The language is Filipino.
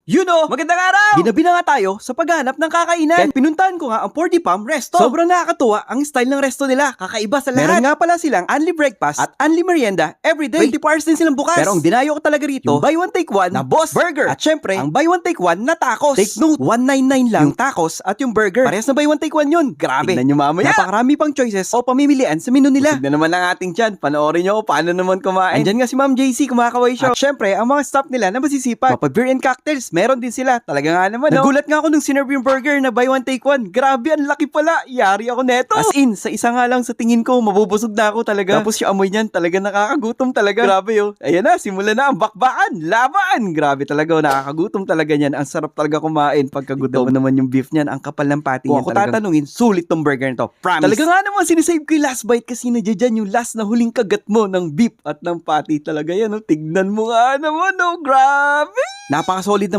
Magandang araw! Ginabi na nga tayo sa paghanap ng kakainan. Kaya pinuntahan ko nga ang Pordy Palm Resto. Sobrang nakakatuwa ang style ng resto nila. Kakaiba sa lahat. Meron nga pala silang unli breakfast at unli merienda everyday. 24 hours din silang bukas. Pero ang dinayo ko talaga rito, yung buy one take one na Boss Burger. At syempre, ang buy one take one na tacos. Take note, 199 lang yung tacos at yung burger. Parehas na buy one take one yun. Grabe. Tignan nyo mamaya. Napakarami pang choices o pamimilian sa menu nila. Busog na naman ang ating tiyan. Panoorin nyo paano naman kumain. Andyan nga si Ma'am JC kumakaway siya. At syempre, ang mga staff nila na masisipag. Mapa-beer and cocktails, meron din sila. Talaga nga naman, nagulat nga ako nung sinerve yung burger na buy one take one. Grabe, ang laki pala. Yari ako neto. As in, sa isa nga lang sa tingin ko, mabubusog na ako talaga. Tapos yung amoy niyan, talaga nakakagutom talaga. Grabe yo. Ayan na, simula na ang bakbakan. Laban! Grabe talaga, nakakagutom talaga niyan. Ang sarap talaga kumain pagkagutom. Ito naman yung beef niyan, ang kapal ng patty niyan. Kung ako tatanungin, sulit tong burger na to. Promise. Talaga nga naman, sinisave ko yung last bite kasi nadyan yung last na huling kagat mo ng beef at ng patty. Talaga yan, tignan mo nga naman, grabe! Napaka-solid ng